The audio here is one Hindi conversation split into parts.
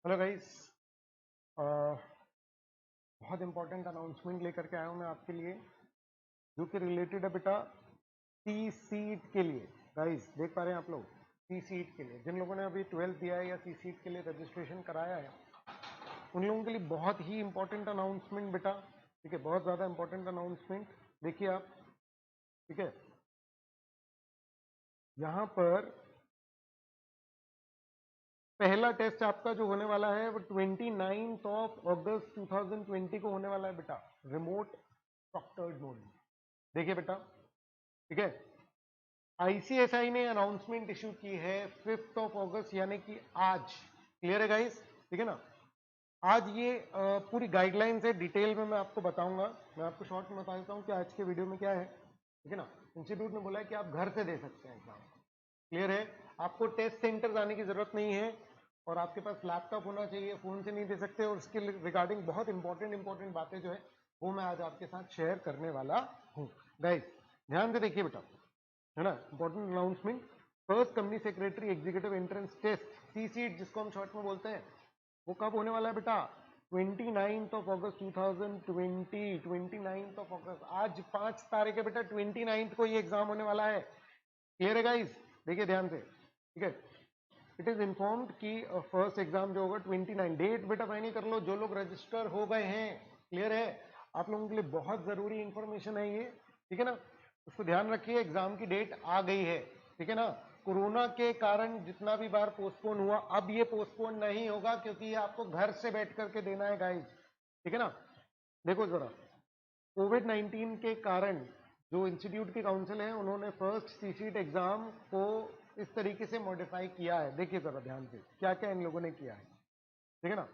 हेलो गाइस, बहुत इंपॉर्टेंट अनाउंसमेंट लेकर के आया हूँ मैं आपके लिए, जो कि रिलेटेड है बेटा सी सीट के लिए। गाइस देख पा रहे हैं आप लोग, सी सीट के लिए जिन लोगों ने अभी 12th दिया है या सी सीट के लिए रजिस्ट्रेशन कराया है, उन लोगों के लिए बहुत ही इंपॉर्टेंट अनाउंसमेंट बेटा। ठीक है, बहुत ज़्यादा इंपॉर्टेंट अनाउंसमेंट। देखिए आप, ठीक है, यहाँ पर पहला टेस्ट आपका जो होने वाला है वो 29 अगस्त 2020 को होने वाला है बेटा, रिमोट प्रॉक्टर्ड मोड में। देखिए बेटा, ठीक है, आईसीएसआई ने अनाउंसमेंट इशू की है 5 अगस्त यानी कि आज। क्लियर है गाइस? ठीक है ना, आज ये पूरी गाइडलाइंस है, डिटेल में मैं आपको बताऊंगा। मैं आपको शॉर्ट में बता देता हूँ कि आज के वीडियो में क्या है। ठीक है ना, इंस्टीट्यूट ने बोला है कि आप घर से दे सकते हैं एग्जाम। क्लियर है, आपको टेस्ट सेंटर जाने की जरूरत नहीं है और आपके पास लैपटॉप होना चाहिए, फोन से नहीं दे सकते। और उसके रिगार्डिंग बहुत इंपॉर्टेंट बातें जो है वो मैं आज आपके साथ शेयर करने वाला हूँ। गाइस ध्यान से देखिए बेटा, है ना, important announcement. First company secretary executive entrance test CSEET, जिसको हम शॉर्ट में बोलते हैं, वो कब होने वाला है बेटा? 29 अगस्त 2020। 29 अगस्त, आज 5 तारीख है बेटा, 29 को ये एग्जाम होने वाला है। क्लियर है गाइस? देखिए ध्यान से, ठीक है। इट इज इन्फॉर्म्ड कि फर्स्ट एग्जाम जो होगा 29 डेट बेटा फाइनल कर लो, जो लोग रजिस्टर हो गए हैं। क्लियर है, आप लोगों के लिए बहुत जरूरी इंफॉर्मेशन है ये। ठीक है ना, उसको ध्यान रखिए, एग्जाम की डेट आ गई है। ठीक है ना, कोरोना के कारण जितना भी बार पोस्टपोन हुआ, अब ये पोस्टपोन नहीं होगा, क्योंकि ये आपको घर से बैठ करके देना है गाइस। ठीक है ना, देखो जरा, कोविड 19 के कारण जो इंस्टीट्यूट की काउंसिल है, उन्होंने फर्स्ट सी सीट एग्जाम को इस तरीके से मॉडिफाई किया है। देखिए जरा ध्यान से क्या क्या इन लोगों ने किया है। ठीक है ना,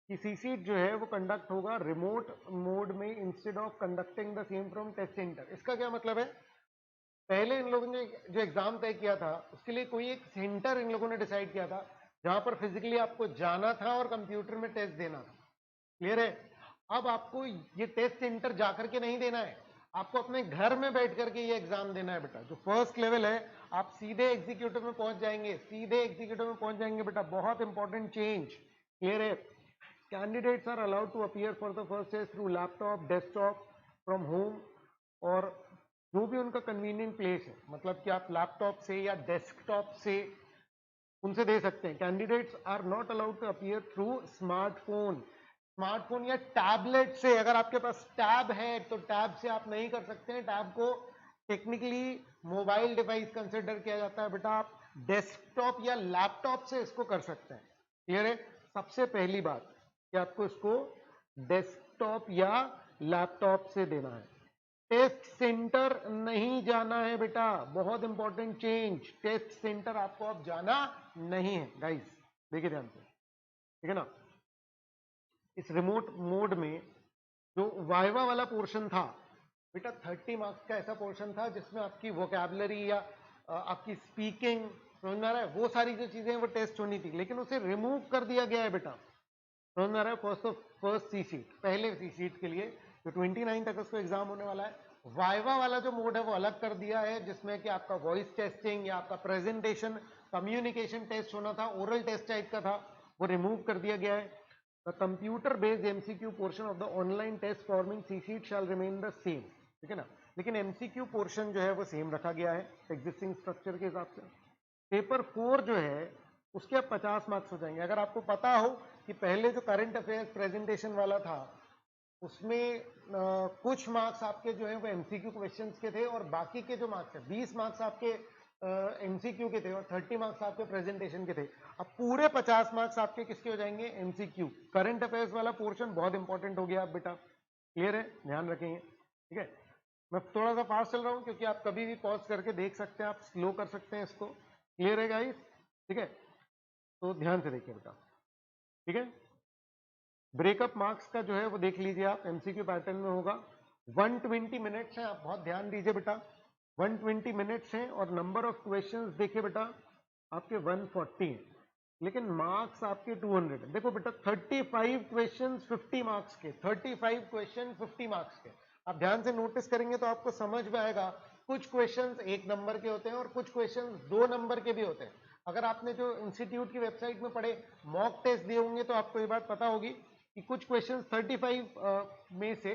कि सी सीट जो है वो कंडक्ट होगा रिमोट मोड में instead of conducting the same from test centre. इसका क्या मतलब है? पहले इन लोगों ने जो एग्जाम तय किया था, उसके लिए कोई एक सेंटर इन लोगों ने डिसाइड किया था, जहां पर फिजिकली आपको जाना था और कंप्यूटर में टेस्ट देना था। क्लियर है, अब आपको ये टेस्ट सेंटर जाकर के नहीं देना है, आपको अपने घर में बैठ करके ये एग्जाम देना है बेटा। जो फर्स्ट लेवल है, आप सीधे एग्जीक्यूटिव में पहुंच जाएंगे, सीधे एग्जीक्यूटिव में पहुंच जाएंगे बेटा। बहुत इंपॉर्टेंट चेंज। क्लियर है, candidates are allowed to appear for the first test through laptop, desktop, from home, और जो भी उनका कन्वीनियंट प्लेस है, मतलब कि आप लैपटॉप से या डेस्कटॉप से उनसे दे सकते हैं। Candidates are not allowed to appear through smartphone, smartphone या टैबलेट से। अगर आपके पास टैब है तो टैब से आप नहीं कर सकते हैं, टैब को टेक्निकली मोबाइल डिवाइस कंसिडर किया जाता है बेटा। आप डेस्कटॉप या लैपटॉप से इसको कर सकते हैं। क्लियर है, सबसे पहली बात कि आपको इसको डेस्कटॉप या लैपटॉप से देना है, टेस्ट सेंटर नहीं जाना है बेटा। बहुत इंपॉर्टेंट चेंज, टेस्ट सेंटर आपको अब जाना नहीं है गाइस। देखिए ध्यान से, ठीक है ना, इस रिमोट मोड में जो वाइवा वाला पोर्शन था बेटा, 30 मार्क्स का ऐसा पोर्शन था जिसमें आपकी वोकैबुलरी या आपकी स्पीकिंग, समझ में आ रहा है, वो सारी जो चीजें वो टेस्ट होनी थी, लेकिन उसे रिमूव कर दिया गया है बेटा। समझ में आ रहा है? फर्स्ट सी सीट, पहले सी सीट के लिए जो 29 अगस्त को एग्जाम होने वाला है, वाइवा वाला जो मोड है वो अलग कर दिया है, जिसमें कि आपका वॉइस टेस्टिंग या आपका प्रेजेंटेशन कम्युनिकेशन टेस्ट होना था, ओरल टेस्ट टाइप का था, वो रिमूव कर दिया गया है। The computer based MCQ portion of the online test forming CSEET shall remain the same. ठीक है ना, लेकिन एमसीक्यू पोर्शन जो है वो सेम रखा गया है एग्जिस्टिंग स्ट्रक्चर के हिसाब से। पेपर 4 जो है उसके अब 50 मार्क्स हो जाएंगे। अगर आपको पता हो कि पहले जो करंट अफेयर्स प्रेजेंटेशन वाला था, उसमें कुछ मार्क्स आपके जो है वो एमसीक्यू क्वेश्चंस के थे, और बाकी के जो मार्क्स है 20 मार्क्स आपके एमसीक्यू के थे और 30 मार्क्स आपके प्रेजेंटेशन के थे। अब पूरे 50 मार्क्स आपके किसके हो जाएंगे? एमसीक्यू। करंट अफेयर्स वाला पोर्शन बहुत इंपॉर्टेंट हो गया अब बेटा। क्लियर है, ध्यान रखेंगे। ठीक है, मैं थोड़ा सा फास्ट चल रहा हूं क्योंकि आप कभी भी पॉज करके देख सकते हैं, आप स्लो कर सकते हैं इसको। क्लियर है गाइस? ठीक है, तो ध्यान से देखिए बेटा। ठीक है, ब्रेकअप मार्क्स का जो है वो देख लीजिए आप, एमसीक्यू पैटर्न में होगा। 120 मिनट्स हैं, आप बहुत ध्यान दीजिए बेटा, 120 मिनट्स हैं, और नंबर ऑफ क्वेश्चंस देखिए बेटा आपके 140 हैं, लेकिन मार्क्स आपके 200 है। देखो बेटा, 35 क्वेश्चंस 50 मार्क्स के, 35 क्वेश्चन 50 मार्क्स के। आप ध्यान से नोटिस करेंगे तो आपको समझ में आएगा, कुछ क्वेश्चंस 1 नंबर के होते हैं और कुछ क्वेश्चंस 2 नंबर के भी होते हैं। अगर आपने जो इंस्टीट्यूट की वेबसाइट में पढ़े मॉक टेस्ट दिए होंगे तो आपको ये बात पता होगी कि कुछ क्वेश्चन 35 में से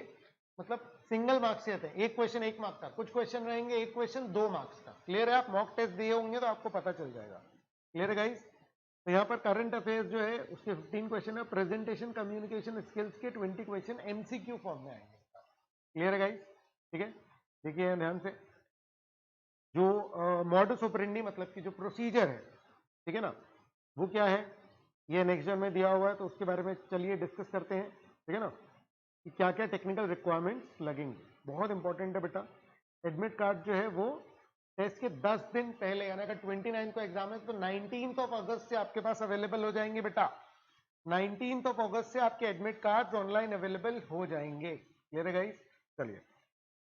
मतलब सिंगल मार्क्स से आते हैं, एक क्वेश्चन 1 मार्क्स का, कुछ क्वेश्चन रहेंगे एक क्वेश्चन 2 मार्क्स का। क्लियर है? आप मॉक टेस्ट दिए होंगे तो आपको पता चल जाएगा। क्लियर है गाइस? तो यहाँ पर करंट अफेयर्स जो है उसके 15 क्वेश्चन है, प्रेजेंटेशन कम्युनिकेशन स्किल्स के 20 क्वेश्चन एमसीक्यू फॉर्म में आएंगे। क्लियर है गाइस? ठीक है, देखिए ध्यान से, जो मॉडस ऑपरेंडी मतलब कि जो प्रोसीजर है, ठीक है ना, वो क्या है, ये नेक्स्ट जन में दिया हुआ है, तो उसके बारे में चलिए डिस्कस करते हैं। ठीक है ना, कि क्या क्या टेक्निकल रिक्वायरमेंट्स लगेंगे। बहुत इंपॉर्टेंट है बेटा। एडमिट कार्ड जो है वो टेस्ट के 10 दिन पहले, यानी अगर 29 को एग्जाम है तो 19 अगस्त से आपके पास अवेलेबल हो जाएंगे बेटा। 19 अगस्त से आपके एडमिट कार्ड ऑनलाइन अवेलेबल हो जाएंगे। क्लियर है गाइस? चलिए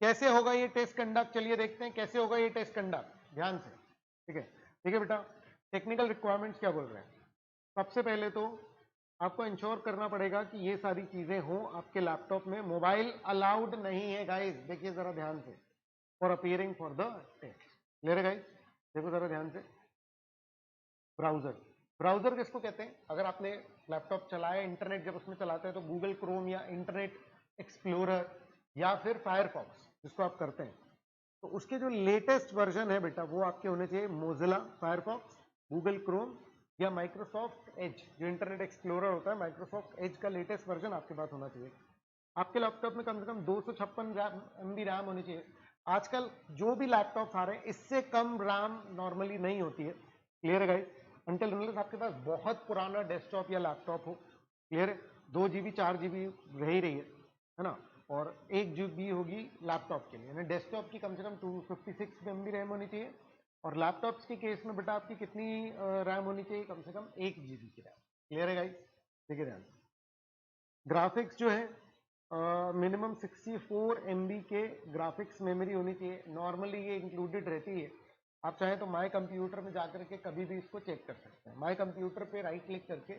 कैसे होगा ये टेस्ट कंडक्ट, चलिए देखते हैं कैसे होगा ये टेस्ट कंडक्ट, ध्यान से। ठीक है बेटा, टेक्निकल रिक्वायरमेंट्स क्या बोल रहे हैं। सबसे पहले तो आपको इंश्योर करना पड़ेगा कि ये सारी चीजें हों आपके लैपटॉप में। मोबाइल अलाउड नहीं है गाइस, देखिए जरा ध्यान से, for appearing for the test. Clear है गाइस? देखो जरा ध्यान से, ब्राउजर, ब्राउजर किसको कहते हैं? अगर आपने लैपटॉप चलाया, इंटरनेट जब उसमें चलाते हैं तो गूगल क्रोम या इंटरनेट एक्सप्लोरर या फिर फायरफॉक्स जिसको आप करते हैं, तो उसके जो लेटेस्ट वर्जन है बेटा वो आपके होने चाहिए मोजिला फायरफॉक्स, गूगल क्रोम या माइक्रोसॉफ्ट एज। जो इंटरनेट एक्सप्लोरर होता है, माइक्रोसॉफ्ट एज का लेटेस्ट वर्जन आपके पास होना चाहिए। आपके लैपटॉप में कम से कम 256 MB रैम होनी चाहिए। आजकल जो भी लैपटॉप आ रहे हैं इससे कम रैम नॉर्मली नहीं होती है। क्लियर है गाइस? अनटिल अनलेस आपके पास बहुत पुराना डेस्कटॉप या लैपटॉप हो। क्लियर है? 2 GB 4 GB रह ही रही है ना, और 1 GB होगी लैपटॉप के लिए, यानी डेस्कटॉप की कम से कम 256 MB रैम होनी चाहिए। और लैपटॉप्स के केस में बेटा आपकी कितनी रैम होनी चाहिए? कम से कम 1 GB की रैम। क्लियर है गाइस? ठीक है ध्यान। ग्राफिक्स जो है मिनिमम 64 MB के ग्राफिक्स मेमोरी होनी चाहिए। नॉर्मली ये इंक्लूडेड रहती है, आप चाहें तो माय कंप्यूटर में जाकर के कभी भी इसको चेक कर सकते हैं। माय कंप्यूटर पे राइट क्लिक करके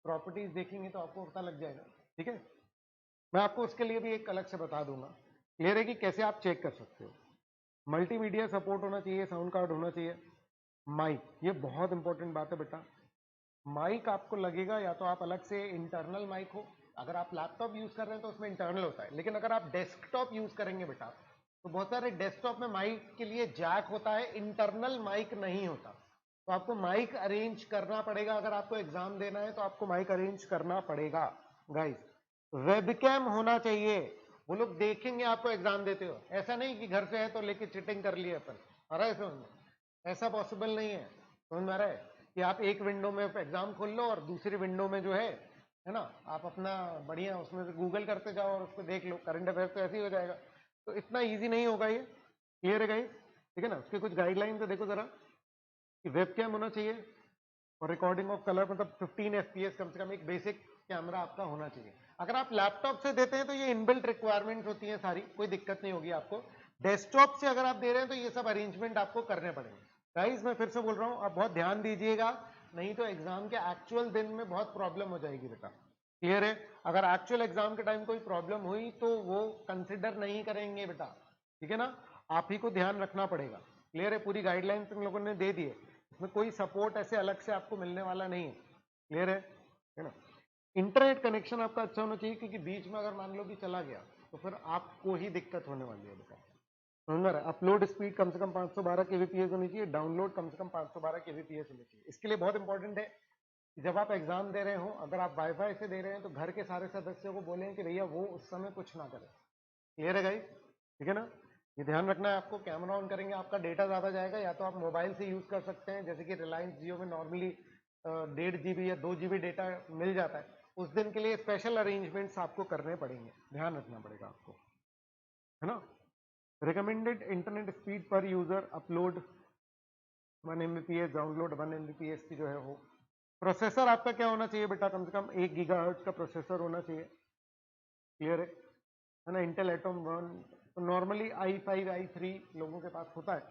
प्रॉपर्टीज देखेंगे तो आपको पता लग जाएगा। ठीक है, मैं आपको उसके लिए भी एक अलग से बता दूंगा। क्लियर है कि कैसे आप चेक कर सकते हो। मल्टीमीडिया सपोर्ट होना चाहिए, साउंड कार्ड होना चाहिए, माइक, ये बहुत इंपॉर्टेंट बात है बेटा। माइक आपको लगेगा या तो आप अलग से इंटरनल माइक हो, अगर आप लैपटॉप यूज कर रहे हैं तो उसमें इंटरनल होता है, लेकिन अगर आप डेस्कटॉप यूज करेंगे बेटा तो बहुत सारे डेस्कटॉप में माइक के लिए जैक होता है, इंटरनल माइक नहीं होता, तो आपको माइक अरेंज करना पड़ेगा। अगर आपको एग्जाम देना है तो आपको माइक अरेंज करना पड़ेगा गाइस। वेबकैम होना चाहिए, वो लोग देखेंगे आपको एग्जाम देते हो, ऐसा नहीं कि घर से है तो लेके चिटिंग कर लिए अपन। आ रहा है समझ में? ऐसा पॉसिबल नहीं है। समझ में आ रहा है कि आप एक विंडो में एग्जाम खोल लो और दूसरी विंडो में जो है ना, आप अपना बढ़िया उसमें से गूगल करते जाओ और उसको देख लो। करंट अफेयर तो ऐसे ही हो जाएगा, तो इतना इजी नहीं होगा ये। क्लियर है गाइस? ठीक है ना, उसके कुछ गाइडलाइन तो देखो जरा, कि वेबकैम होना चाहिए और रिकॉर्डिंग ऑफ कलर, मतलब 15 FPS कम से कम एक बेसिक कैमरा आपका होना चाहिए। अगर आप लैपटॉप से देते हैं तो ये इनबिल्ट रिक्वायरमेंट्स होती हैं सारी, कोई दिक्कत नहीं होगी आपको। डेस्कटॉप से अगर आप दे रहे हैं तो ये सब अरेंजमेंट आपको करने पड़ेंगे। गाइस मैं फिर से बोल रहा हूं, आप बहुत ध्यान दीजिएगा, नहीं तो एग्जाम के एक्चुअल दिन में बहुत प्रॉब्लम हो जाएगी बेटा। क्लियर है? अगर एक्चुअल एग्जाम के टाइम कोई प्रॉब्लम हुई तो वो कंसिडर नहीं करेंगे बेटा। ठीक है ना, आप ही को ध्यान रखना पड़ेगा। क्लियर है? पूरी गाइडलाइंस इन लोगों ने दे दी है, इसमें कोई सपोर्ट ऐसे अलग से आपको मिलने वाला नहीं है। क्लियर है ना? इंटरनेट कनेक्शन आपका अच्छा होना चाहिए, क्योंकि बीच में अगर मान लो कि चला गया तो फिर आपको ही दिक्कत होने वाली है बेटा। समझ में? अपलोड स्पीड कम से कम 512 kbps होनी चाहिए, डाउनलोड कम से कम 512 kbps होनी चाहिए। इसके लिए बहुत इंपॉर्टेंट है कि जब आप एग्जाम दे रहे हो, अगर आप वाईफाई से दे रहे हैं तो घर के सारे सदस्यों को बोलें कि भैया वो उस समय कुछ ना करें। क्लियर है गाइस? ठीक है ना, ये ध्यान रखना है आपको। कैमरा ऑन करेंगे आपका डेटा ज्यादा जाएगा, या तो आप मोबाइल से यूज कर सकते हैं, जैसे कि रिलायंस जियो में नॉर्मली 1.5 GB या 2 GB डेटा मिल जाता है। उस दिन के लिए स्पेशल अरेंजमेंट्स आपको करने पड़ेंगे, ध्यान रखना पड़ेगा आपको, है ना। रिकमेंडेड इंटरनेट स्पीड पर user upload 1 Mbps, download 1 Mbps की जो है वो। प्रोसेसर आपका क्या होना चाहिए बेटा? कम से कम 1 GHz का प्रोसेसर होना चाहिए। क्लियर है ना? इंटेल एटम 1, तो नॉर्मली i5 i3 लोगों के पास होता है,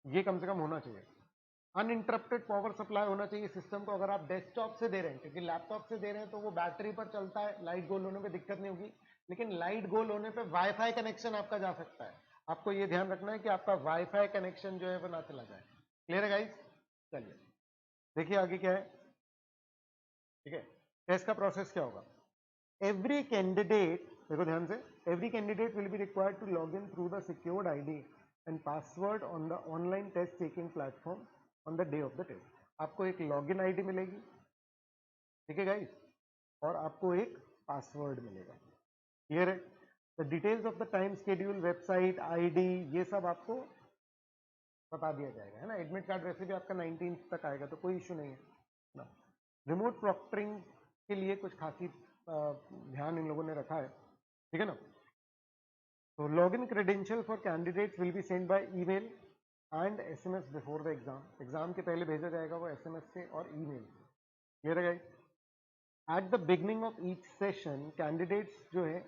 ये कम से कम होना चाहिए। अनइंटरप्टेड पावर सप्लाई होना चाहिए सिस्टम को, अगर आप डेस्कटॉप से दे रहे हैं, क्योंकि लैपटॉप से दे रहे हैं तो वो बैटरी पर चलता है, लाइट गोल होने पे दिक्कत नहीं होगी, लेकिन लाइट गोल होने पे वाईफाई कनेक्शन आपका जा सकता है। आपको ये ध्यान रखना है कि आपका वाईफाई कनेक्शन जो है वो ना चला जाए। क्लियर है गाइस? चलिए देखिए आगे क्या है, ठीक है। टेस्ट का प्रोसेस क्या होगा, एवरी कैंडिडेट, देखो ध्यान से, every candidate will be required to log in through the secured ID and password on the online test taking platform on the day of the test. आपको एक लॉगिन आईडी मिलेगी, ठीक है गाइस, और आपको एक पासवर्ड मिलेगा। क्लियर है? The details of the time schedule, website, ID, ये सब आपको बता दिया जाएगा, है ना। एडमिट कार्ड वैसे भी आपका 19 तक आएगा, तो कोई इशू नहीं है ना। रिमोट प्रॉक्टरिंग के लिए कुछ खासी ध्यान इन लोगों ने रखा है, ठीक है ना। तो login credential for candidates will be send by email and SMS before the exam. Exam के पहले भेजा जाएगा वो एसएमएस से और ईमेल से। क्लियर है guys? At the beginning of each session candidates जो है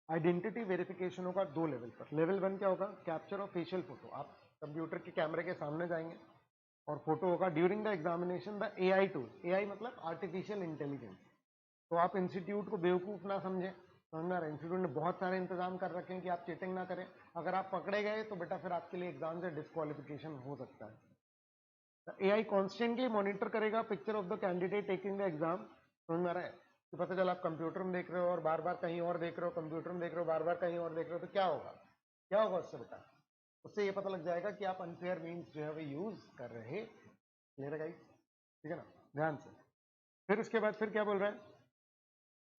आइडेंटिटी वेरिफिकेशन होगा 2 लेवल पर। लेवल 1 क्या होगा, कैप्चर ऑफ फेशियल फोटो। आप कंप्यूटर के कैमरे के सामने जाएंगे और फोटो होगा। During the examination the AI tool, AI मतलब आर्टिफिशियल इंटेलिजेंस। तो आप इंस्टीट्यूट को बेवकूफ ना समझें, समझना रहे, इंस्टीट्यूट ने बहुत सारे इंतजाम कर रखे हैं कि आप चीटिंग ना करें। अगर आप पकड़े गए तो बेटा फिर आपके लिए एग्जाम से डिस्क्वालिफिकेशन हो सकता है। एआई कॉन्स्टेंटली मॉनिटर करेगा picture of the candidate taking the exam. समझ में आ रहा है? तो पता चला आप कंप्यूटर में देख रहे हो और बार बार कहीं और देख रहे हो, कंप्यूटर में देख रहे हो बार बार कहीं और देख रहे हो, तो क्या होगा, क्या होगा उससे बेटा, उससे ये पता लग जाएगा कि आप अनफेयर मीन्स जो है वो यूज कर रहे। क्लियर है गाइस? ठीक है ना, ध्यान से। फिर उसके बाद फिर क्या बोल रहा है,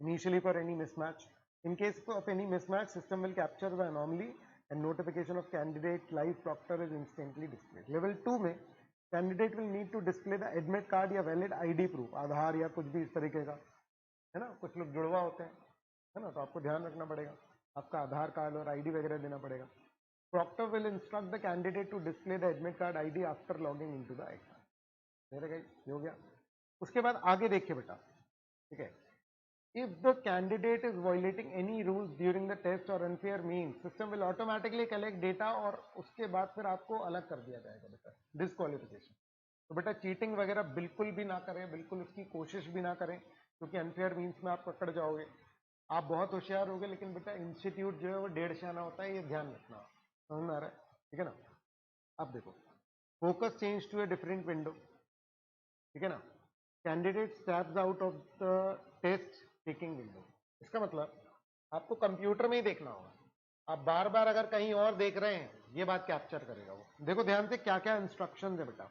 initially for any mismatch. In case of any mismatch, system will capture the anomaly and notification of candidate live proctor is instantly displayed. Level 2 में candidate will need to display the admit card या valid ID proof, आधार या कुछ भी इस तरीके का, है ना। कुछ लोग जुड़वा होते हैं, है ना, तो आपको ध्यान रखना पड़ेगा, आपका आधार कार्ड और आईडी वगैरह देना पड़ेगा। Proctor will instruct the candidate to display the admit card ID after logging into the exam. मेरे गाइस ये हो गया। उसके बाद आगे देखिए बेटा, ठीक है। If the candidate is violating any rules during the test or unfair means, system will automatically collect data और उसके बाद फिर आपको अलग कर दिया जाएगा बेटा, डिस्क्वालिफिकेशन। तो बेटा चीटिंग वगैरह बिल्कुल भी ना करें, बिल्कुल उसकी कोशिश भी ना करें, क्योंकि अनफेयर मीन्स में आप पकड़ जाओगे। आप बहुत होशियार होगे, लेकिन बेटा इंस्टीट्यूट जो है वो 1.5 आना होता है, ये ध्यान रखना। समझ में आ रहा है? ठीक है ना। अब देखो, focus change to a different window, ठीक है ना। Candidate steps out of the test taking window. इसका मतलब आपको कंप्यूटर में ही देखना होगा। आप बार बार अगर कहीं और देख रहे हैं, ये बात कैप्चर करेगा वो। देखो ध्यान से क्या क्या इंस्ट्रक्शन है बेटा,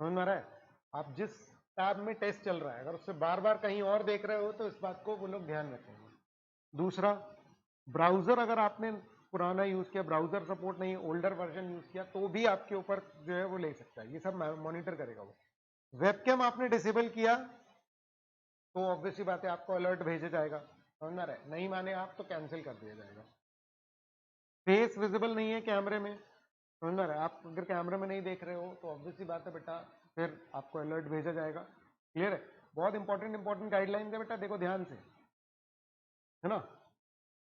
समझ में आ रहा है? आप जिस टैब में टेस्ट चल रहा है, अगर उससे बार बार कहीं और देख रहे हो तो इस बात को वो लोग ध्यान रखेंगे। दूसरा, ब्राउजर अगर आपने पुराना यूज किया, ब्राउजर सपोर्ट नहीं, ओल्डर वर्जन यूज किया, तो भी आपके ऊपर जो है वो ले सकता है। ये सब मॉनिटर करेगा वो। वेबकैम आपने डिसेबल किया तो ऑब्वियसली बात है आपको अलर्ट भेजा जाएगा, समझ में आ रहा है? नहीं माने आप तो कैंसिल कर दिया जाएगा। फेस विजिबल नहीं है कैमरे में, समझ में आ रहा है? आप अगर कैमरे में नहीं देख रहे हो तो ऑब्वियसली बात है बेटा फिर आपको अलर्ट भेजा जाएगा। क्लियर है? बहुत इंपॉर्टेंट गाइडलाइन है बेटा, देखो ध्यान से, है ना।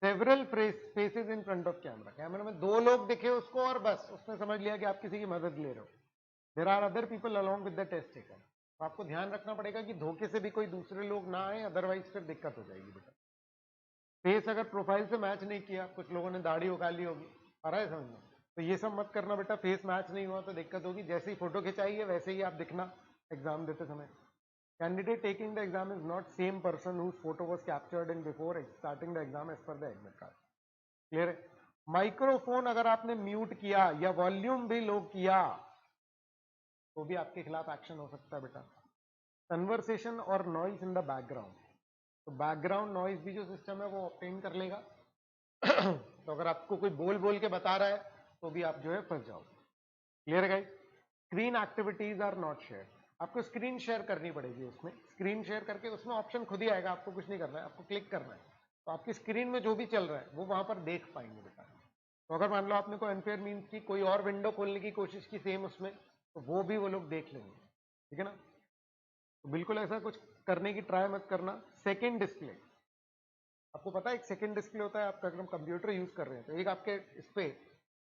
Several faces in front of camera, कैमरे में 2 लोग दिखे उसको और बस उसने समझ लिया कि आप किसी की मदद ले रहे हो। There are other people along with the test taker. तो आपको ध्यान रखना पड़ेगा कि धोखे से भी कोई दूसरे लोग ना आए, अदरवाइज फिर दिक्कत हो जाएगी बेटा। फेस अगर प्रोफाइल से मैच नहीं किया, कुछ लोगों ने दाढ़ी उगा ली होगी, आ रहा है समझ में, तो ये सब मत करना बेटा। फेस मैच नहीं हुआ तो दिक्कत होगी, जैसे ही फोटो खिंचाई है वैसे ही आप दिखना एग्जाम देते समय। Candidate taking the exam is not same person whose photo was captured in before starting the exam as per the admit card. Clear है? माइक्रोफोन अगर आपने म्यूट किया या वॉल्यूम भी लो किया तो भी आपके खिलाफ एक्शन हो सकता है बेटा। कन्वर्सेशन और नॉइज इन द बैकग्राउंड, तो बैकग्राउंड नॉइज भी जो सिस्टम है वो ऑब्टेन कर लेगा। तो अगर आपको कोई बोल बोल के बता रहा है तो भी आप जो है फंस जाओगे। क्लियर है guys? Screen activities are not share, आपको स्क्रीन शेयर करनी पड़ेगी। उसमें स्क्रीन शेयर करके उसमें ऑप्शन खुद ही आएगा, आपको कुछ नहीं करना है, आपको क्लिक करना है, तो आपकी स्क्रीन में जो भी चल रहा है वो वहां पर देख पाएंगे बेटा। तो अगर मान लो आपने कोई अनफेयर मीन्स की कोई और विंडो खोलने की कोशिश की सेम उसमें, तो वो भी वो लोग देख लेंगे। ठीक है ना। तो बिल्कुल ऐसा कुछ करने की ट्राई मत करना। सेकेंड डिस्प्ले, आपको पता है एक सेकेंड डिस्प्ले होता है, आपका अगर हम कंप्यूटर यूज कर रहे हैं तो एक आपके इस पे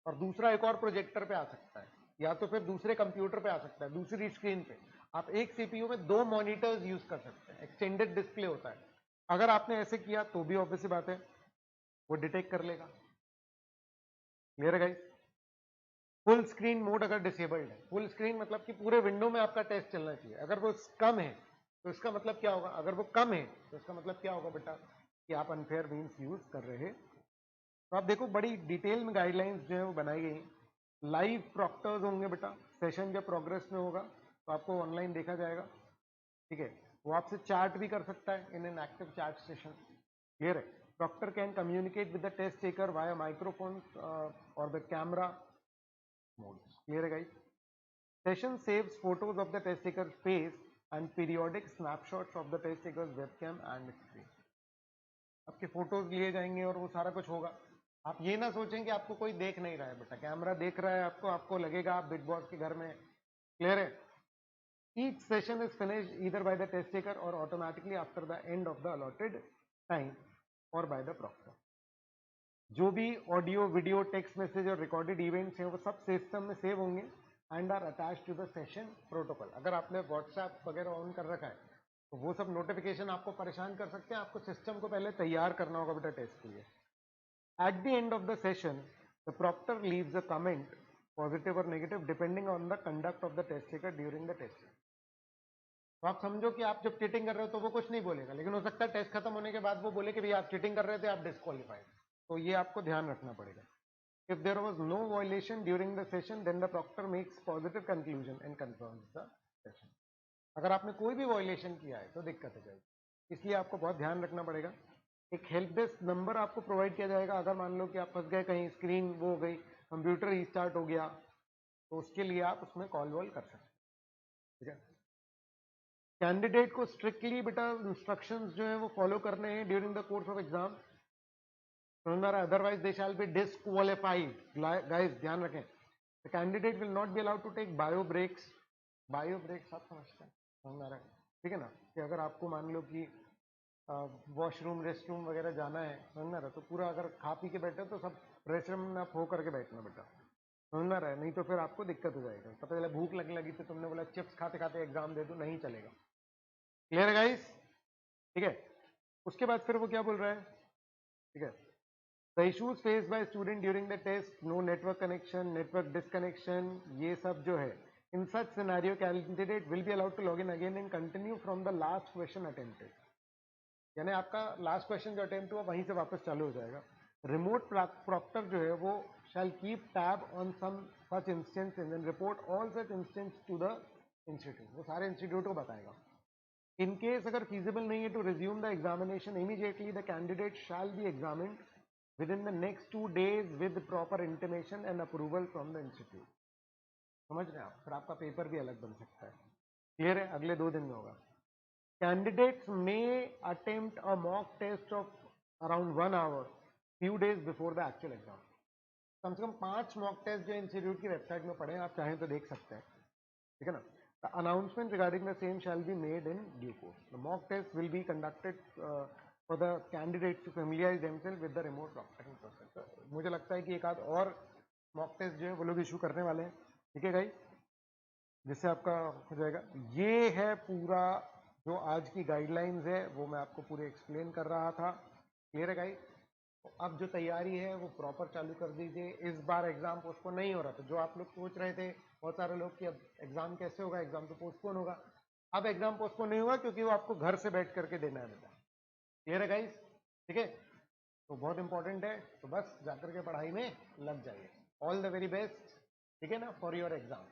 और दूसरा एक और प्रोजेक्टर पे आ सकता है, या तो फिर दूसरे कंप्यूटर पे आ सकता है, दूसरी स्क्रीन पे। आप एक सीपीयू में 2 मॉनिटर्स यूज कर सकते हैं, एक्सटेंडेड डिस्प्ले होता है। अगर आपने ऐसे किया तो भी ऑब्वियसली बात है वो डिटेक्ट कर लेगा। क्लियर है गाइस? फुल स्क्रीन मोड अगर डिसेबल्ड है, फुल स्क्रीन मतलब कि पूरे विंडो में आपका टेस्ट चलना चाहिए। अगर वो कम है तो इसका मतलब क्या होगा, अगर वो कम है तो इसका मतलब क्या होगा बेटा कि आप अनफेयर मीन्स यूज कर रहे हैं। तो आप देखो बड़ी डिटेल में गाइडलाइंस जो है वो बनाई गई। लाइव प्रॉक्टर्स होंगे बेटा, सेशन जब प्रोग्रेस में होगा तो आपको ऑनलाइन देखा जाएगा, ठीक है। वो आपसे चैट भी कर सकता है in an active chat session, clear है। Proctor can communicate with the test taker via microphone और द कैमरा मोड्स, क्लियर है guys. Session saves photos of the test taker face and periodic snapshots of the test taker's webcam and screen. आपके फोटोज लिए जाएंगे और वो सारा कुछ होगा। आप ये ना सोचें कि आपको कोई देख नहीं रहा है बेटा, कैमरा देख रहा है आपको, आपको लगेगा आप बिग बॉस के घर में, क्लियर है। Each session is finished either by the test taker or automatically after the end of the allotted time or by the proctor. जो भी ऑडियो वीडियो टेक्स्ट मैसेज और रिकॉर्डेड इवेंट्स हैं वो सब सिस्टम में सेव होंगे and are attach to the session protocol. अगर आपने व्हाट्सएप वगैरह ऑन कर रखा है तो वो सब नोटिफिकेशन आपको परेशान कर सकते हैं, आपको सिस्टम को पहले तैयार करना होगा बेटा टेस्ट के लिए। At the end of the session the proctor leaves a comment positive और negative depending on the conduct of the test taker during the test. तो आप समझो कि आप जब चीटिंग कर रहे हो तो वो कुछ नहीं बोलेगा, लेकिन हो सकता है टेस्ट खत्म होने के बाद वो बोले कि भैया आप चीटिंग कर रहे थे, आप डिस्क्वालीफाइड। तो ये आपको ध्यान रखना पड़ेगा। If there was no violation during the session then the proctor makes positive conclusion and confirms the session. अगर आपने कोई भी वायलेशन किया है तो दिक्कत हो जाएगी, इसलिए आपको बहुत ध्यान रखना पड़ेगा। एक हेल्प डेस्क नंबर आपको प्रोवाइड किया जाएगा, अगर मान लो कि आप फंस गए कहीं, स्क्रीन वो हो गई, कंप्यूटर रीस्टार्ट हो गया, तो उसके लिए आप उसमें कॉल वॉल कर सकते हैं, ठीक है। कैंडिडेट को स्ट्रिक्टली बेटा इंस्ट्रक्शंस जो है वो फॉलो करने हैं during the course of exam, otherwise they shall be disqualified. Guys ध्यान रखें, the candidate will not be allowed to take bio breaks. Bio breaks आप समझते हैं, समझ में आ रहा है, ठीक है ना, कि अगर आपको मान लो कि वॉशरूम रेस्ट रूम वगैरह जाना है, समझ में आ रहा है, तो पूरा अगर खा पी के बैठे तो सब रेस्ट रूम में आप हो करके बैठना बेटा, समझ में आ रहा है, नहीं तो फिर आपको दिक्कत हो जाएगा। पता चला भूख लगने लगी तो तुमने बोला चिप्स खाते खाते एग्जाम दे दो, नहीं चलेगा, क्लियर है गाइस, ठीक है। उसके बाद फिर वो क्या बोल रहा है, ठीक है। The issues faced by student during the test, no network connection, network disconnection, ये सब जो है, in such scenario candidate will be allowed to log in again and continue from the last question attempted. यानी आपका लास्ट क्वेश्चन जो अटेम्प्ट हुआ वहीं से वापस चालू हो जाएगा। रिमोट प्रॉक्टर जो है वो shall keep tab on some such instances and report all such instance to the institute, वो सारे इंस्टीट्यूट को बताएगा। In case अगर feasible नहीं है to resume the examination immediately, the candidate shall be examined within the next 2 days with proper intimation and approval from the institute। समझ रहे हैं आप, फिर आपका पेपर भी अलग बन सकता है, क्लियर है, अगले 2 दिन में होगा। Candidates may attempt a mock test of around 1 hour few days before the actual exam। कम से कम 5 मॉक टेस्ट जो इंस्टीट्यूट की वेबसाइट में पढ़े, आप चाहें तो देख सकते हैं, ठीक है ना। The announcement regarding the same shall be made in due course। The mock test will be conducted for the candidates to familiarize themselves with the remote proctoring process। तो मुझे लगता है कि एक आध और मॉक टेस्ट जो है वो लोग इशू करने वाले हैं, ठीक है गाइस, जिससे आपका हो जाएगा। ये है पूरा जो आज की गाइडलाइंस है वो मैं आपको पूरे एक्सप्लेन कर रहा था, क्लियर है गाइस। तो अब जो तैयारी है वो प्रॉपर चालू कर दीजिए। इस बार एग्जाम पोस्टपोन नहीं हो रहा था, जो आप लोग सोच रहे थे बहुत सारे लोग कि अब एग्जाम कैसे होगा, एग्जाम तो पोस्टपोन होगा। अब एग्जाम पोस्टपोन नहीं होगा क्योंकि वो आपको घर से बैठ करके देना है बेटा, क्लियर है गाइस, ठीक है। तो बहुत इंपॉर्टेंट है, तो बस जाकर के पढ़ाई में लग जाइए। ऑल द वेरी बेस्ट, ठीक है ना, फॉर योर एग्जाम।